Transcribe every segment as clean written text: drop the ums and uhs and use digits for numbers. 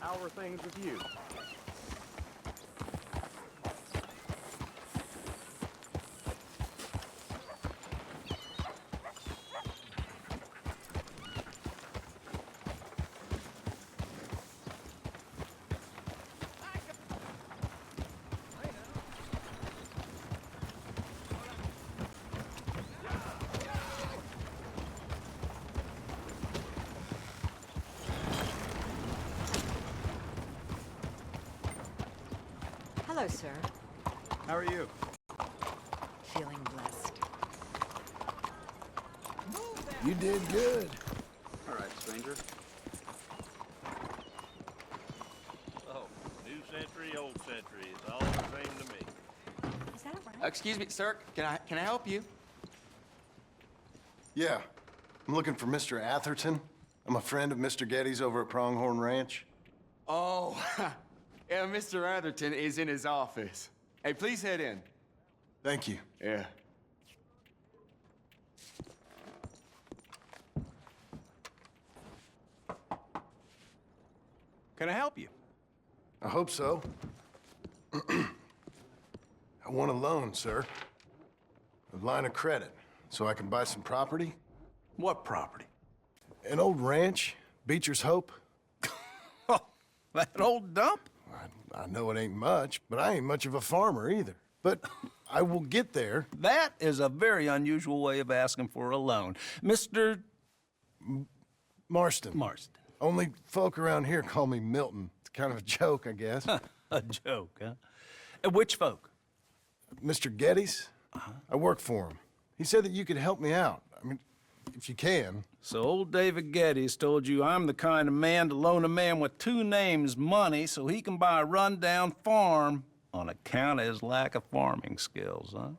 How are things with you? Hello, sir. How are you? Feeling blessed. You did good. All right, stranger. Oh, new century, old century. It's all the same to me. Is that right? Excuse me, sir. Can I help you? Yeah. I'm looking for Mr. Atherton. I'm a friend of Mr. Getty's over at Pronghorn Ranch. Oh, yeah, Mr. Atherton is in his office. Hey, please head in. Thank you. Yeah. Can I help you? I hope so. I want a loan, sir. A line of credit, so I can buy some property. What property? An old ranch, Beecher's Hope. Oh, that old dump? I know it ain't much, but I ain't much of a farmer either. But I will get there. That is a very unusual way of asking for a loan. Mr. Marston. Marston. Only folk around here call me Milton. It's kind of a joke, I guess. A joke, huh? And which folk? Mr. Getty's? I work for him. He said that you could help me out. I mean, if you can. So old David Geddes told you I'm the kind of man to loan a man with two names money so he can buy a rundown farm on account of his lack of farming skills, huh?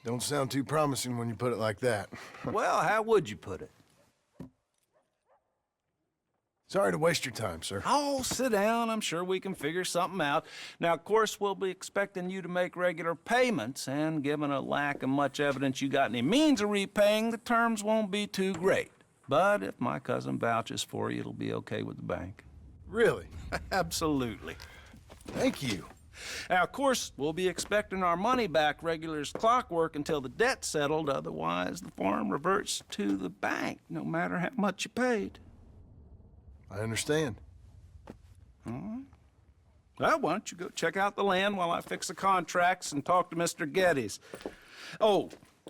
Don't sound too promising when you put it like that. Well, how would you put it? Sorry to waste your time, sir. Oh, sit down. I'm sure we can figure something out. Now, of course, we'll be expecting you to make regular payments, and given a lack of much evidence you got any means of repaying, the terms won't be too great. But if my cousin vouches for you, it'll be okay with the bank. Really? Absolutely. Thank you. Now, of course, we'll be expecting our money back regular as clockwork until the debt's settled. Otherwise, the farm reverts to the bank, no matter how much you paid. I understand. Well, why don't you go check out the land while I fix the contracts and talk to Mr. Geddes. Oh,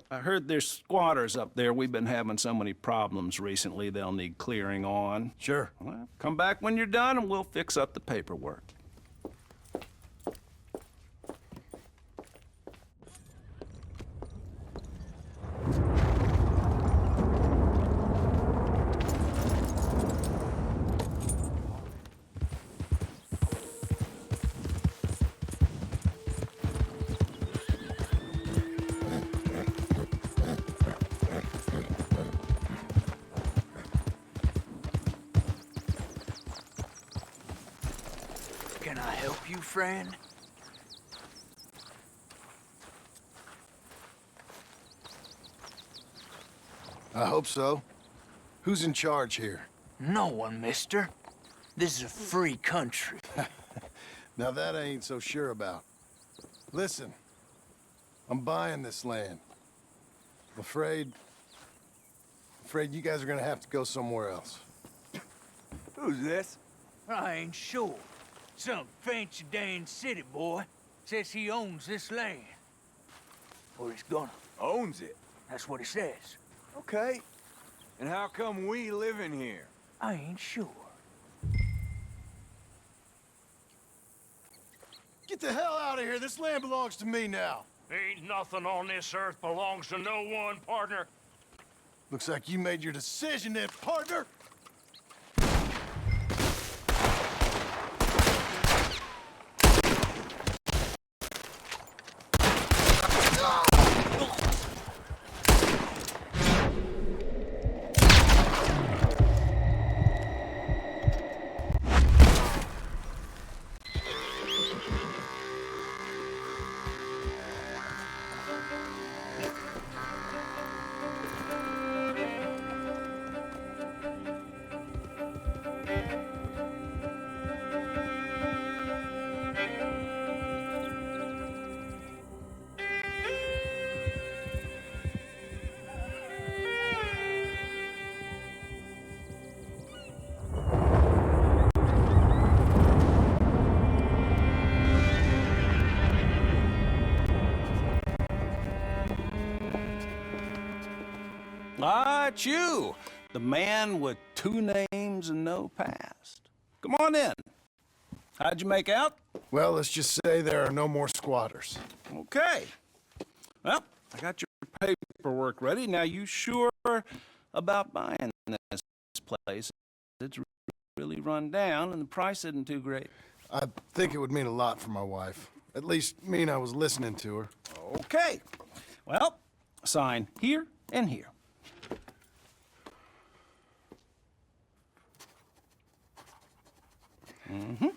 I heard there's squatters up there. We've been having so many problems recently, they'll need clearing on. Sure. Well, come back when you're done and we'll fix up the paperwork. Can I help you, friend? I hope so. Who's in charge here? No one, mister. This is a free country. Now that I ain't so sure about. Listen, I'm buying this land. I'm afraid you guys are gonna have to go somewhere else. Who's this? I ain't sure. Some fancy Dan city boy says he owns this land. Or he's gonna. Owns it. That's what he says. Okay. And how come we live in here? I ain't sure. Get the hell out of here! This land belongs to me now! Ain't nothing on this earth belongs to no one, partner. Looks like you made your decision then, partner! about you? The man with 2 names and no past. Come on in. How'd you make out? Well, let's just say there are no more squatters. Okay. Well, I got your paperwork ready. Now, you sure about buying this place? It's really run down, and the price isn't too great. I think it would mean a lot for my wife. At least mean I was listening to her. Okay. Well, sign here and here. Mm-hmm.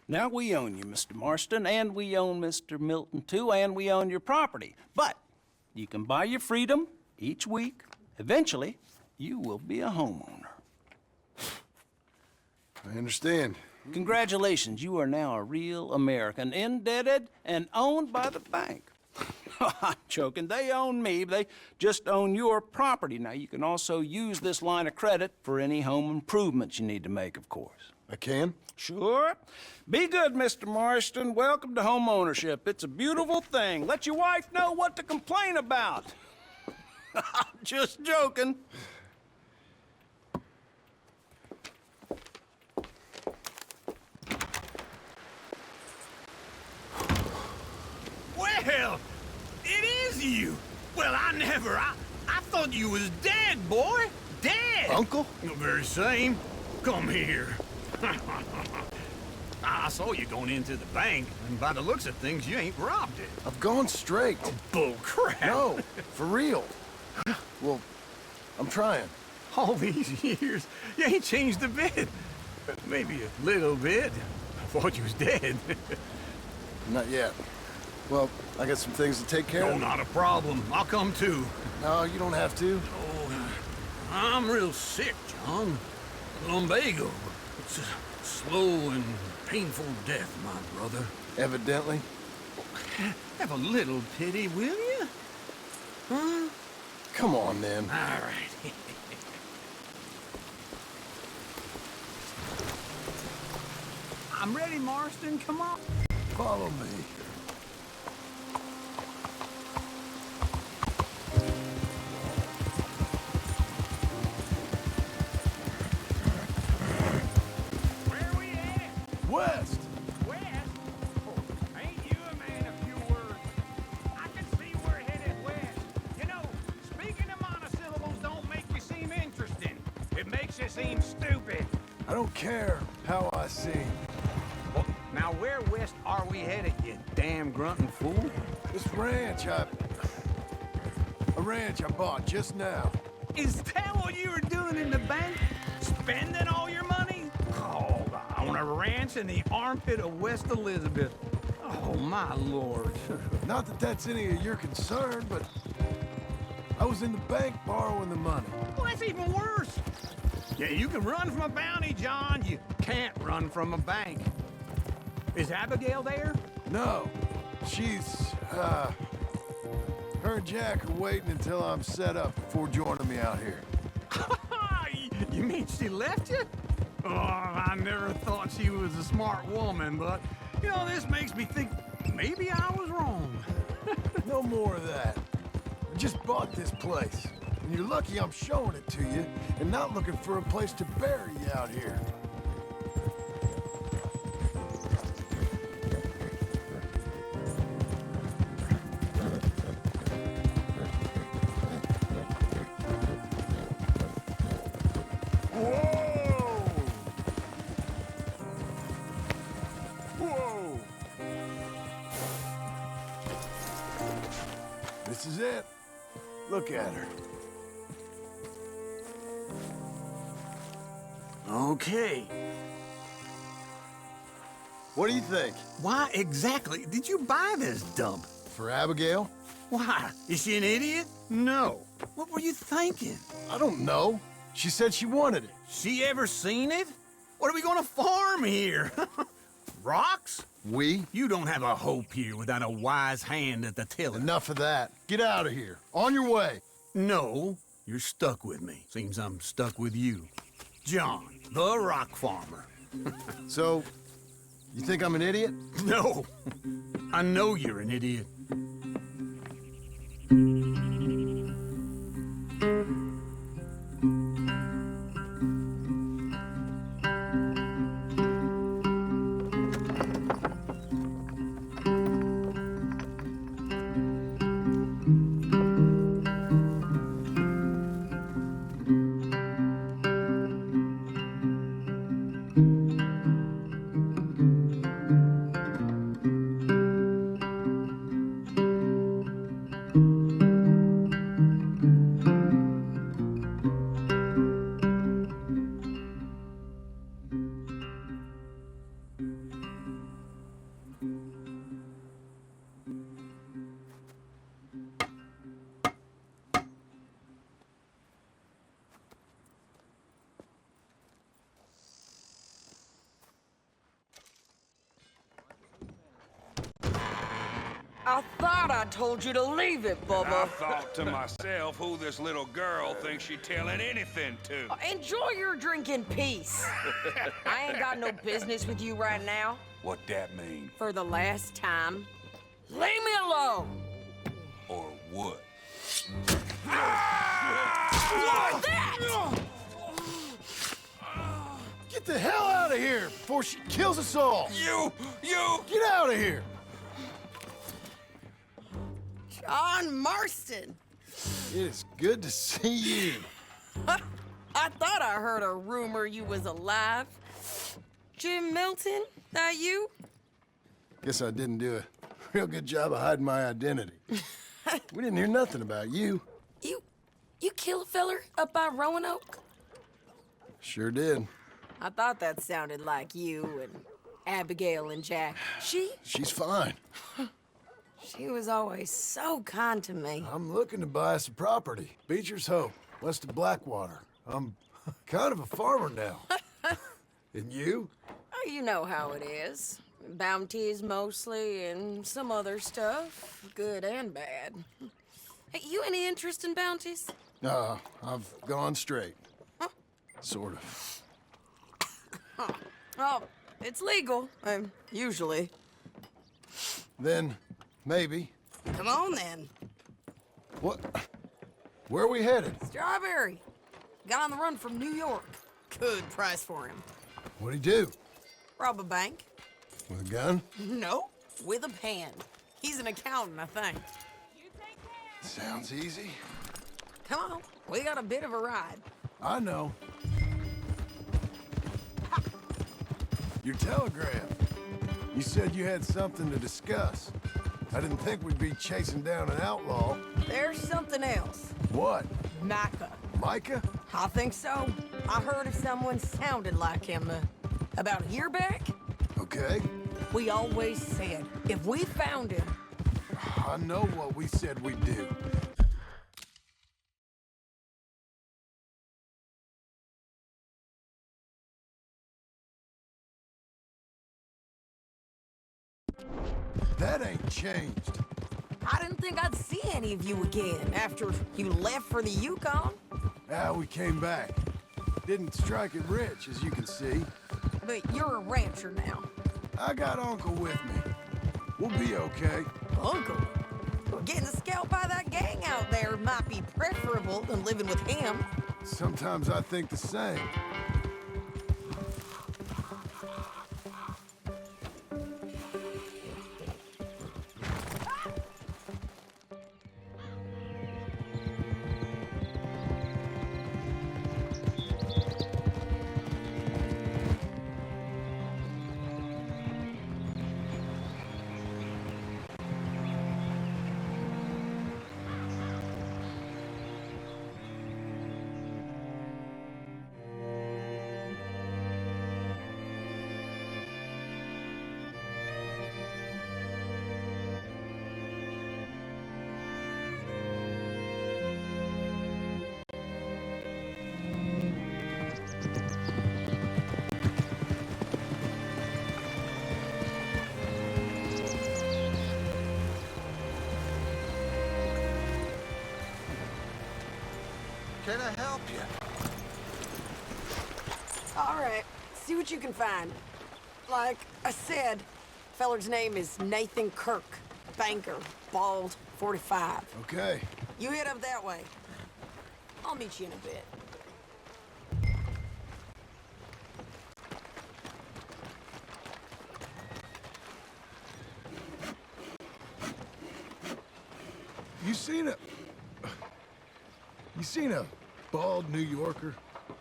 Now, we own you, Mr. Marston, and we own Mr. Milton, too, and we own your property. But you can buy your freedom each week. Eventually, you will be a homeowner. I understand. Congratulations, you are now a real American, indebted and owned by the bank. I'm joking. They own me. They just own your property. Now, you can also use this line of credit for any home improvements you need to make, of course. I can? Sure. Be good, Mr. Marston. Welcome to home ownership. It's a beautiful thing. Let your wife know what to complain about. Just joking. Well, it is you. Well, I thought you was dead, boy. Dead. Uncle? The very same. Come here. I saw you going into the bank, and by the looks of things, you ain't robbed it. I've gone straight. Bull crap. No, for real. Well, I'm trying. All these years, you ain't changed a bit. Maybe a little bit. I thought you was dead. Not yet. Well, I got some things to take care No, of. not a problem. I'll come too. No, you don't have to. Oh, I'm real sick, John. Lumbago. It's a slow and painful death, my brother. Evidently. Have a little pity, will you? Huh? Come on, then. All right. I'm ready, Marston. Come on. Follow me. Where we at? West! West? Oh, ain't you a man of few words? I can see we're headed west. You know, speaking of monosyllables don't make you seem interesting. It makes you seem stupid. I don't care how I sing. Well, now where west are we headed, you damn grunting fool? This ranch a ranch I bought just now. Is that what you were doing in the bank? Spending all your money? Oh, on a ranch in the armpit of West Elizabeth. Oh, my lord. Not that that's any of your concern, but I was in the bank borrowing the money. Well, that's even worse. Yeah, you can run from a bounty, John. You can't run from a bank. Is Abigail there? No, she's, her and Jack are waiting until I'm set up before joining me out here. You mean she left you? Oh, I never thought she was a smart woman, but, you know, this makes me think maybe I was wrong. No more of that. I just bought this place. And you're lucky I'm showing it to you and not looking for a place to bury you out here. Whoa! This is it. Look at her. Okay. What do you think? Why exactly did you buy this dump? For Abigail? Why? Is she an idiot? No. What were you thinking? I don't know. She said she wanted it. She ever seen it? What are we gonna farm here? Rocks? We? You don't have a hope here without a wise hand at the tiller. Enough of that. Get out of here. On your way. No, you're stuck with me. Seems I'm stuck with you. John, the rock farmer. So, you think I'm an idiot? No, I know you're an idiot. I thought I told you to leave it, I Bubba. thought to myself who this little girl thinks she's telling anything to. Enjoy your drink in peace. I ain't got no business with you right now. What that mean? For the last time, leave me alone. Or what? What's that? Get the hell out of here before she kills us all! You! Get out of here! John Marston. It is good to see you. I thought I heard a rumor you was alive. Jim Milton, that you? Guess I didn't do a real good job of hiding my identity. We didn't hear nothing about you. You kill a feller up by Roanoke? Sure did. I thought that sounded like you and Abigail and Jack. She's fine. She was always so kind to me. I'm looking to buy some property. Beecher's Hope, west of Blackwater. I'm kind of a farmer now. And you? Oh, you know how it is. Bounties mostly, and some other stuff, good and bad. Hey, you any interest in bounties? I've gone straight. Sort of. Well, it's legal, usually. Then, maybe. Come on, then. What? Where are we headed? Strawberry. Got on the run from New York. Good price for him. What'd he do? Rob a bank? With a gun? No, with a pen. He's an accountant, I think. Sounds easy. Come on, we got a bit of a ride. I know. Your telegram. You said you had something to discuss. I didn't think we'd be chasing down an outlaw. There's something else. What? Micah. Micah? I think so. I heard of someone sounded like him about a year back. Okay. We always said if we found him, I know what we said we'd do. That ain't changed. I didn't think I'd see any of you again after you left for the Yukon. We came back. Didn't strike it rich, as you can see. But you're a rancher now. I got Uncle with me. We'll be okay. Uncle? Getting scalped by that gang out there might be preferable than living with him. Sometimes I think the same. can I help you? All right, see what you can find. Like I said, feller's name is Nathan Kirk. Banker, bald, 45. Okay. You head up that way. I'll meet you in a bit. You seen a bald New Yorker,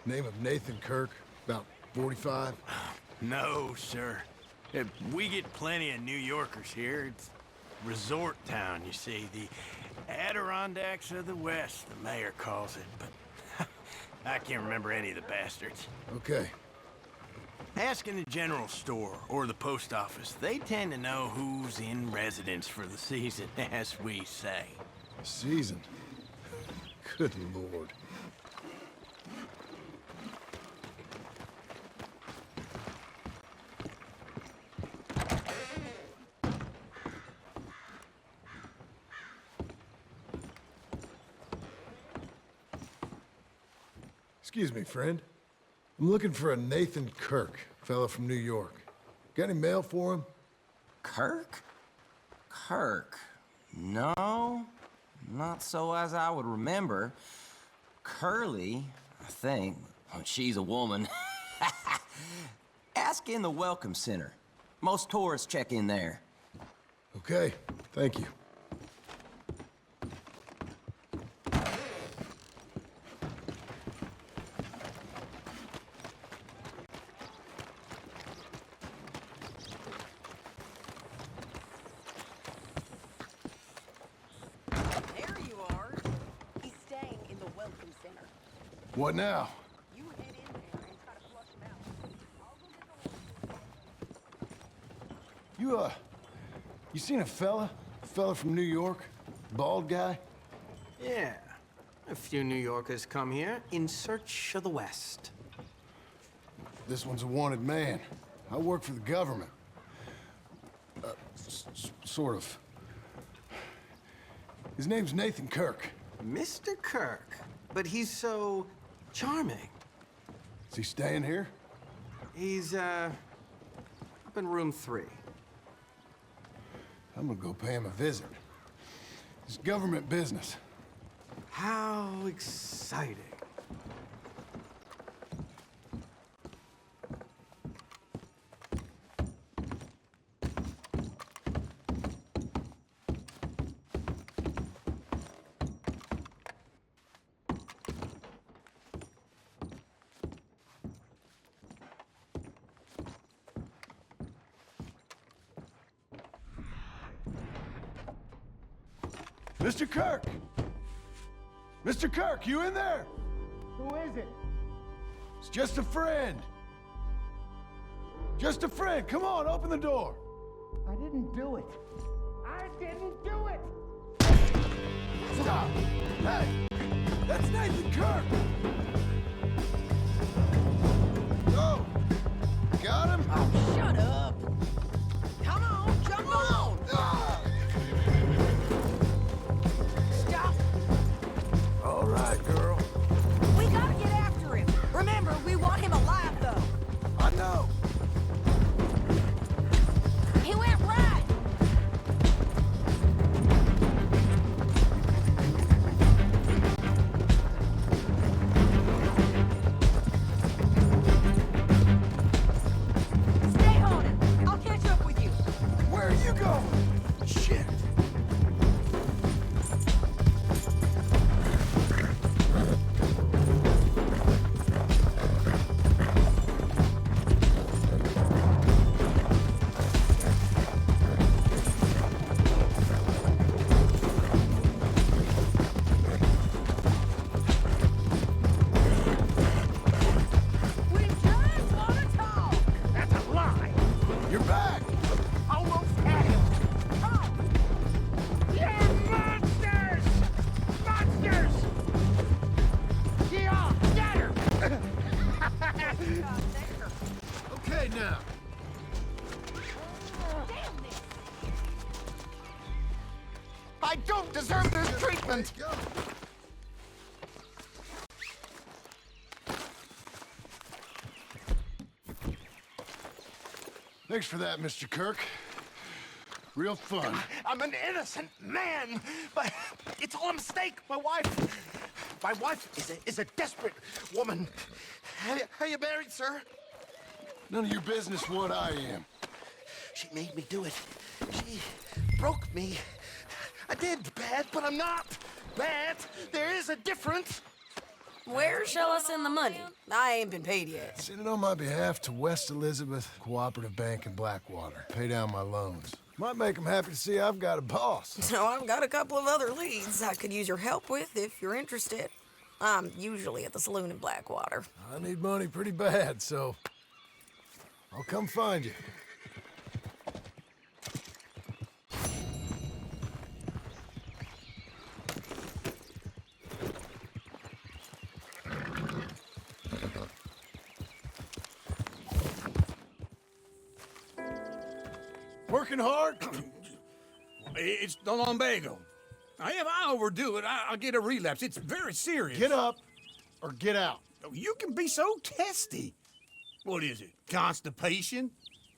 name of Nathan Kirk, about 45? No, sir. We get plenty of New Yorkers here. It's resort town, you see. The Adirondacks of the West, the mayor calls it. But I can't remember any of the bastards. Okay. Ask in the general store or the post office. They tend to know who's in residence for the season, as we say. Season? Good Lord. Excuse me, friend. I'm looking for a Nathan Kirk, fella from New York. Got any mail for him? Kirk? Kirk? No, not so as I would remember. Curly, I think. Oh, she's a woman. Ask in the Welcome Center. Most tourists check in there. Okay, thank you. There you are. He's staying in the Welcome Center. What now? You head in there and try to flush him out. I'll go get the You seen a fella? Fella from New York? Bald guy? Yeah. A few New Yorkers come here in search of the West. This one's a wanted man. I work for the government. Sort of. His name's Nathan Kirk. Mr. Kirk. But he's so charming. Is he staying here? He's, up in room 3. I'm gonna go pay him a visit. It's government business. How exciting. Mr. Kirk! Mr. Kirk, you in there? Who is it? It's just a friend. Just a friend. Come on, open the door. I didn't do it. I didn't do it! Stop! Hey! That's Nathan Kirk! Go! Got him? Oh, shut up! Come on, jump on! Ah! Stop! All right, girl. We gotta get after him. Remember, we want him alive, though. I know. He went right. Stay on him. I'll catch up with you. Where are you going? Shit. We just want to talk. That's a lie! You're back. Almost had him! Talk. You're monsters! Monsters! Yeah, get her! Okay, now. Damn this. I don't deserve this treatment! Go. Thanks for that, Mr. Kirk. Real fun. I'm an innocent man, but it's all a mistake. My wife is a desperate woman. Are you married, sir? None of your business what I am. She made me do it. She broke me. I did bad, but I'm not bad. There is a difference. Where shall I send the money? I ain't been paid yet. Send it on my behalf to West Elizabeth Cooperative Bank in Blackwater. Pay down my loans. Might make them happy to see I've got a boss. So I've got a couple of other leads I could use your help with if you're interested. I'm usually at the saloon in Blackwater. I need money pretty bad, so I'll come find you. Working hard? It's the lumbago. If I overdo it, I'll get a relapse. It's very serious. Get up or get out. You can be so testy. What is it, constipation?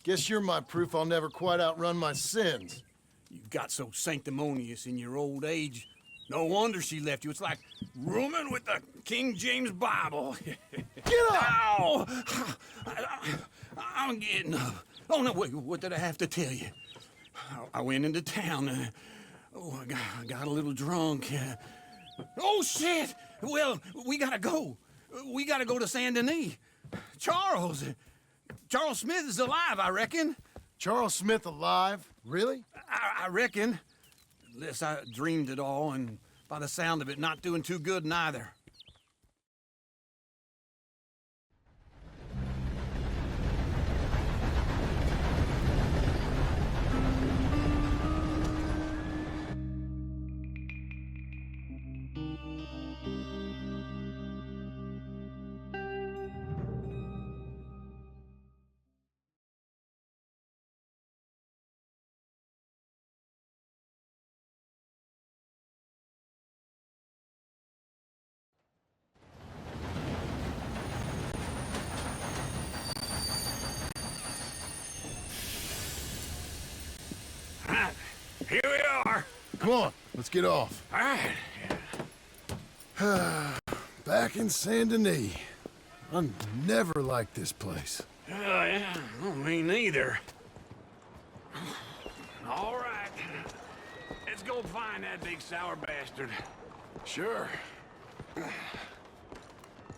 Guess you're my proof I'll never quite outrun my sins. You've got so sanctimonious in your old age. No wonder she left you. It's like rooming with the King James Bible. Get up! Ow! I'm getting up. Oh, no, wait, what did I have to tell you? I went into town. I got a little drunk. Oh, shit! Well, we gotta go. We gotta go to Saint Denis. Charles Smith is alive, I reckon. Charles Smith alive? Really? I reckon. Unless I dreamed it all, and by the sound of it, not doing too good neither. Here we are. Come on, let's get off. All right. Back in Saint Denis. I never liked this place. Yeah, well, me neither. All right. Let's go find that big sour bastard. Sure.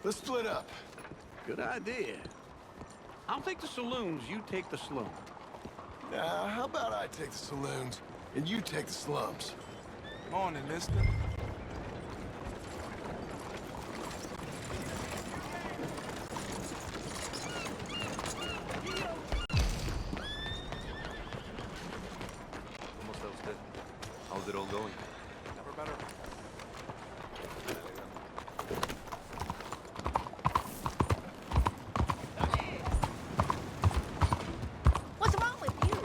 Let's split up. Good idea. I'll take the saloons, you take the slum. Now, how about I take the saloons and you take the slums? Morning, mister. Almost all dead. How's it all going? Never better. What's wrong with you?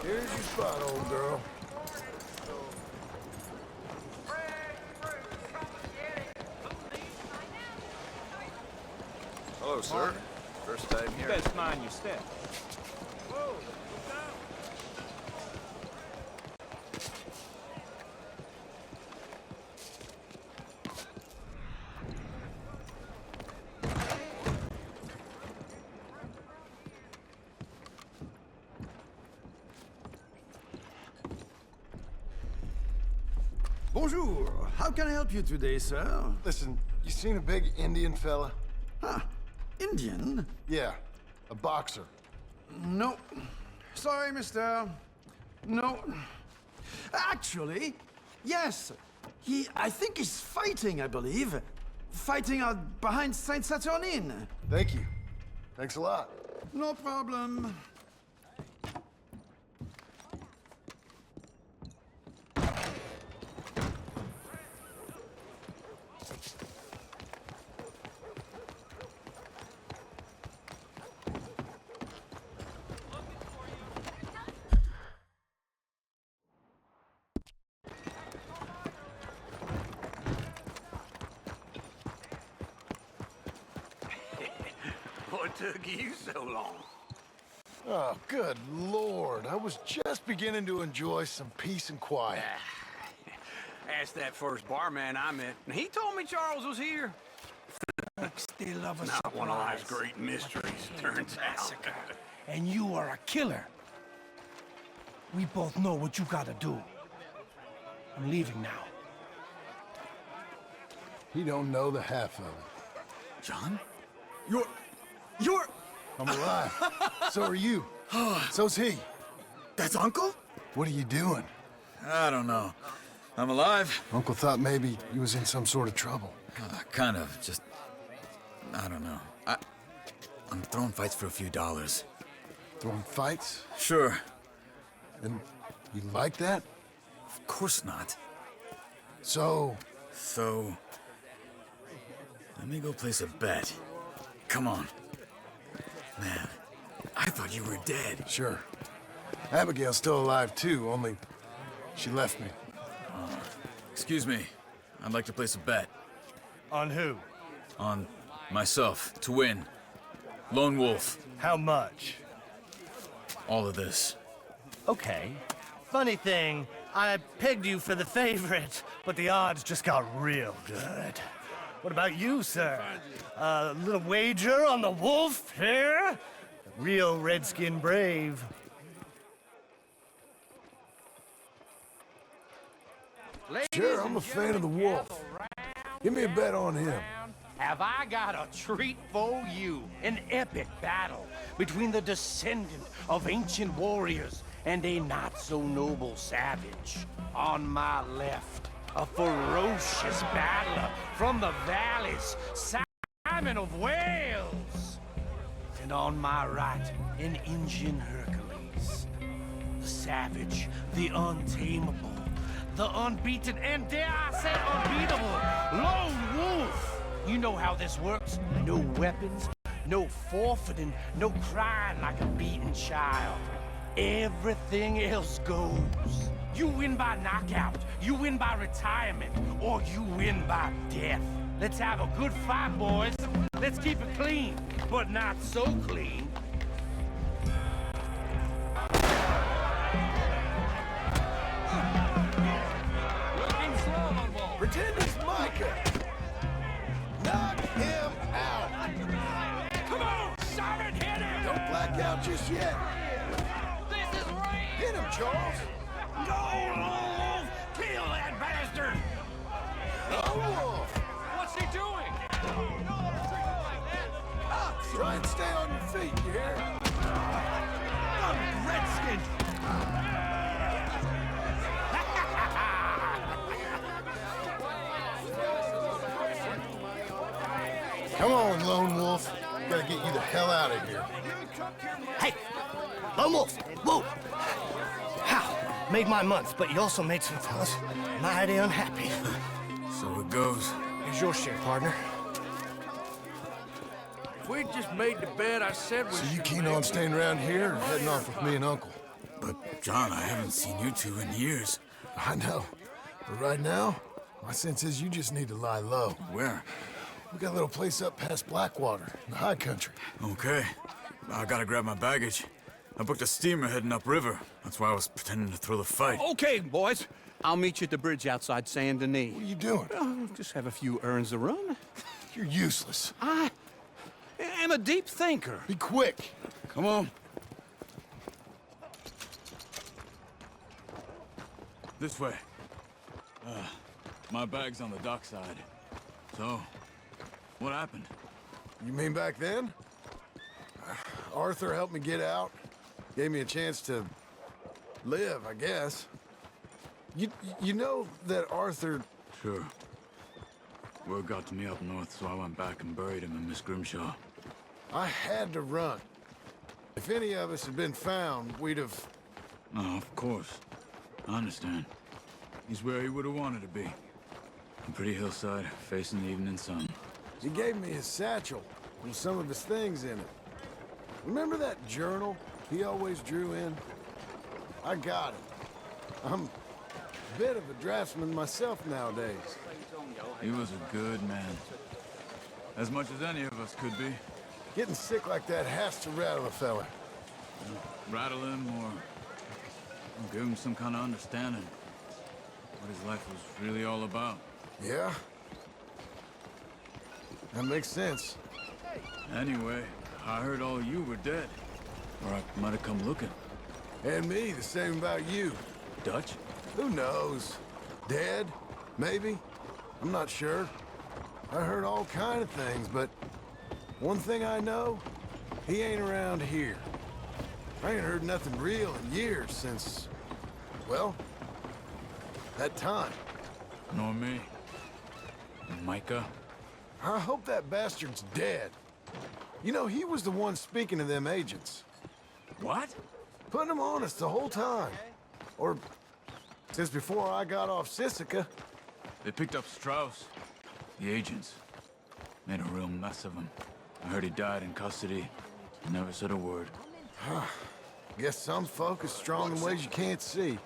Here's your spot, old girl. Hello, sir. First time here. You best mind your step. Bonjour. How can I help you today, sir? Listen, you seen a big Indian fella? Huh. Indian? Yeah, a boxer. No. Sorry, mister. No. Actually, yes. I think he's fighting, I believe. Fighting out behind Saint Saturnin. Thank you. Thanks a lot. No problem. What took you so long? Oh, good Lord. I was just beginning to enjoy some peace and quiet. Asked that first barman I met, and he told me Charles was here. Still love a Not one of surprise. life's great mysteries, turns out. And you are a killer. We both know what you gotta do. I'm leaving now. He don't know the half of it. John? You're... I'm alive. So are you. So's he. That's Uncle? What are you doing? I don't know. I'm alive. Uncle thought maybe you was in some sort of trouble. Kind of, just... I don't know. I'm throwing fights for a few dollars. Throwing fights? Sure. And you like that? Of course not. So, let me go place a bet. Come on. Man, I thought you were dead. sure. Abigail's still alive too, only she left me. Excuse me. I'd like to place a bet. On who? On myself, to win. Lone Wolf. How much? All of this. Okay. Funny thing, I pegged you for the favorite, but the odds just got real good. What about you, sir? A little wager on the wolf here? Real redskin brave. Sure, I'm a fan of the wolf. Give me a bet on him. Have I got a treat for you? An epic battle between the descendant of ancient warriors and a not-so-noble savage. On my left, a ferocious battler from the valleys, Simon of Wales. And on my right, an Indian Hercules. The savage, the untamable, the unbeaten, and dare I say unbeatable, Lone Wolf. You know how this works. No weapons, no forfeiting, no crying like a beaten child. Everything else goes. You win by knockout, you win by retirement, or you win by death. Let's have a good fight, boys. Let's keep it clean, but not so clean. Looking slow, Lone. Pretend he's Micah. Knock him out. Come on, Simon, hit him! Don't black out just yet. This is rain! Hit him, Charles. Go, Lone Wolf! Kill that bastard! Lone Wolf. What's he doing? Try and stay on your feet, you hear? I'm Redskin. Come on, Lone Wolf. Gotta get you the hell out of here. Hey, Lone Wolf, whoa! How? Made my month, but you also made some fellas mighty unhappy. So it goes. Here's your share, partner. If we'd just made the bet I said we So you keen on staying around here or heading off with me and Uncle? But, John, I haven't seen you two in years. I know. But right now, my sense is you just need to lie low. Where? We got a little place up past Blackwater, in the high country. Okay. I gotta grab my baggage. I booked a steamer heading upriver. That's why I was pretending to throw the fight. Okay, boys. I'll meet you at the bridge outside Saint Denis. What are you doing? Just have a few errands to run. You're useless. I am a deep thinker. Be quick. Come on. This way. My bag's on the dockside. So, what happened? You mean back then? Arthur helped me get out. Gave me a chance to live, I guess. You know that Arthur... Sure. Word got to me up north, so I went back and buried him in Miss Grimshaw. I had to run. If any of us had been found, we'd have... Oh, of course. I understand. He's where he would have wanted to be. A pretty hillside, facing the evening sun. He gave me his satchel with some of his things in it. Remember that journal he always drew in? I got it. I'm a bit of a draftsman myself nowadays. He was a good man. As much as any of us could be. Getting sick like that has to rattle a fella. Rattle him or give him some kind of understanding what his life was really all about. Yeah? That makes sense. Anyway, I heard all you were dead. Or I might have come looking. And me, the same about you. Dutch? Who knows? Dead? Maybe? I'm not sure. I heard all kind of things, but one thing I know, he ain't around here. I ain't heard nothing real in years since, well, that time. Nor me. Micah? I hope that bastard's dead. You know, he was the one speaking to them agents. What? Putting them on us the whole time. Or since before I got off Sisika. They picked up Strauss. The agents. Made a real mess of him. I heard he died in custody. Never said a word. Guess some folk is strong in ways you can't see.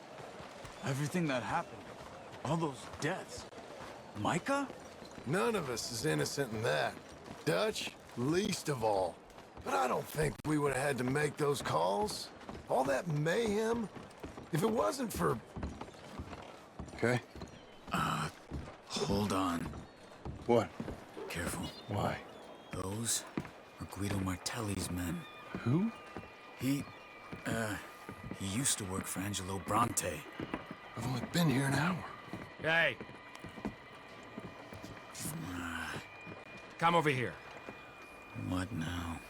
Everything that happened. All those deaths. Micah? None of us is innocent in that. Dutch, least of all. But I don't think we would have had to make those calls. All that mayhem. If it wasn't for... Okay. Hold on. What? Careful. Why? Those are Guido Martelli's men. Who? He used to work for Angelo Bronte. I've only been here an hour. Hey. Come over here. What now?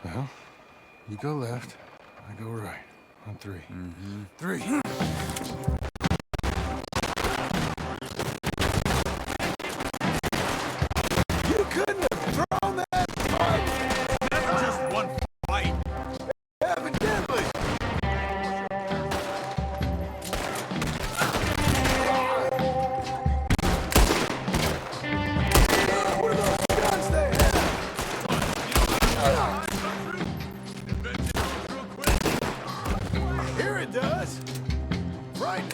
Well, you go left, I go right. On three. Mm-hmm. Three. You couldn't have thrown that fight! That's just one fight! Evidently! What are those guns they have? Here it does! Right.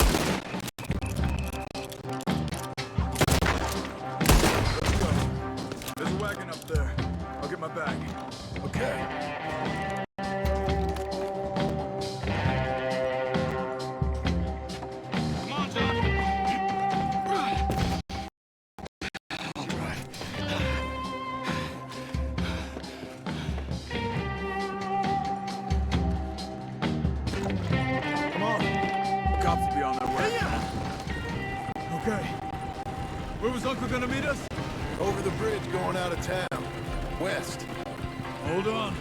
There's a wagon up there. I'll get my bag. Okay. Come on, John. Come on. Cops will be on their way. Okay. Where was Uncle gonna meet us? Over the bridge going out of town. West. Hold on.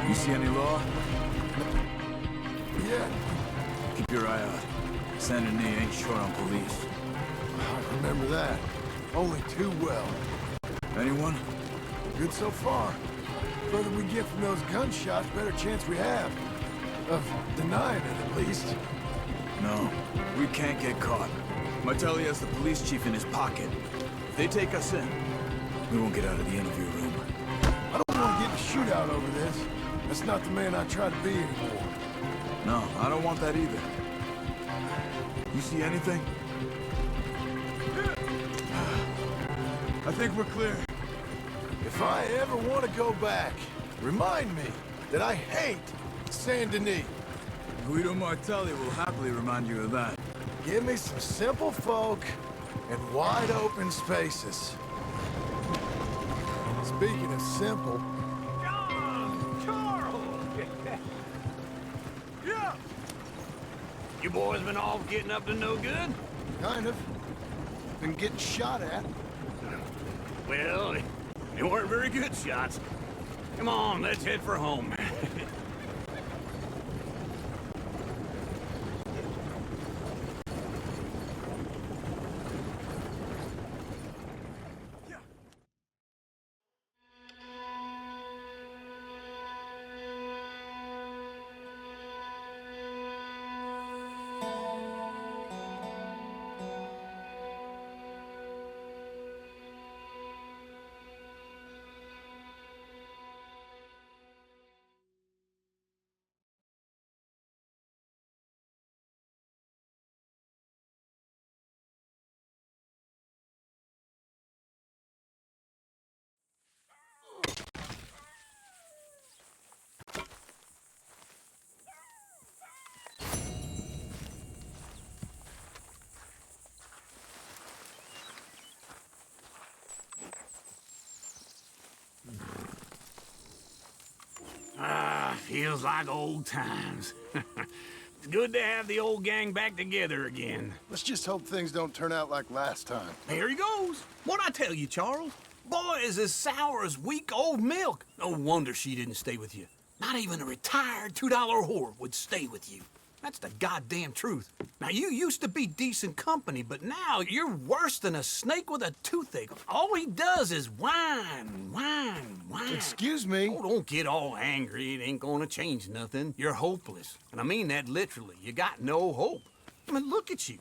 You see any law? Yeah. Keep your eye out. Saint Denis ain't short on police. I remember that. Only too well. Anyone? Good so far. Further we get from those gunshots, better chance we have. Of denying it, at least. No, we can't get caught. Martelli has the police chief in his pocket. If they take us in, we won't get out of the interview room. I don't want to get in a shootout over this. That's not the man I try to be anymore. No, I don't want that either. You see anything? I think we're clear. If I ever want to go back, remind me that I hate Saint Denis. Guido Martelli will happily remind you of that. Give me some simple folk and wide open spaces. Speaking of simple, John! Charles! Yeah! You boys been off getting up to no good? kind of. Been getting shot at. Well, they weren't very good shots. Come on, let's head for home. Feels like old times. It's good to have the old gang back together again. Let's just hope things don't turn out like last time. Here he goes. What'd I tell you, Charles? Boy is as sour as week-old milk. No wonder she didn't stay with you. Not even a retired $2 whore would stay with you. That's the goddamn truth. Now, you used to be decent company, but now you're worse than a snake with a toothache. All he does is whine, whine, whine. Excuse me? Oh, don't get all angry. It ain't gonna change nothing. You're hopeless. And I mean that literally. You got no hope. I mean, look at you.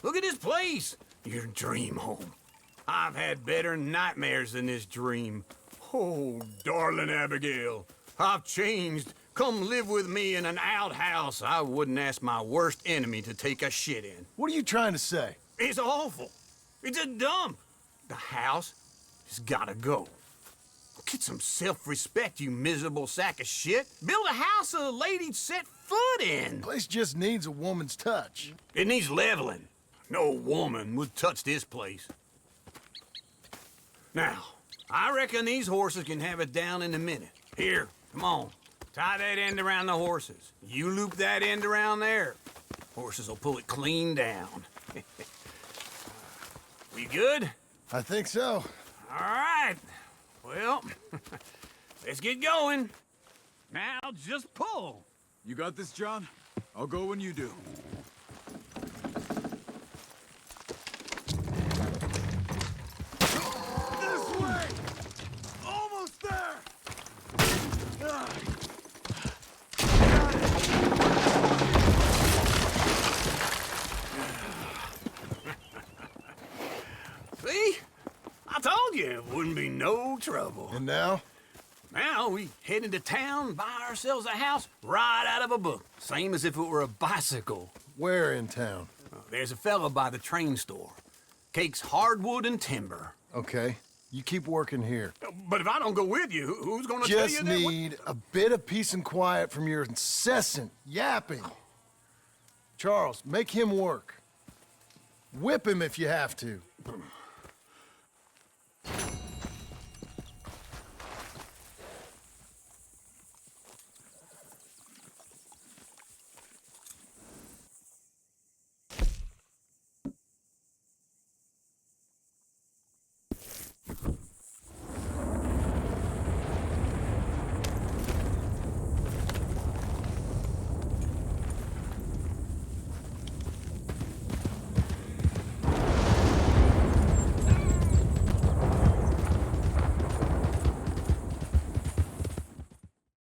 Look at this place. Your dream home. I've had better nightmares than this dream. Oh, darling Abigail, I've changed. Come live with me in an outhouse I wouldn't ask my worst enemy to take a shit in. What are you trying to say? It's awful. It's a dump. The house has gotta go. Get some self-respect, you miserable sack of shit. Build a house a lady'd set foot in. Place just needs a woman's touch. It needs leveling. No woman would touch this place. Now, I reckon these horses can have it down in a minute. Here, come on. Tie that end around the horses. You loop that end around there. Horses will pull it clean down. We good? I think so. All right. Well, let's get going. Now, just pull. You got this, John? I'll go when you do. This way! Almost there! See? I told you it wouldn't be no trouble. And now? Now we head into town, buy ourselves a house right out of a book. Same as if it were a bicycle. Where in town? There's a fella by the train store. Cakes hardwood and timber. Okay. You keep working here. But if I don't go with you, who's gonna tell you Just that? need a bit of peace and quiet from your incessant yapping. Charles, make him work. Whip him if you have to.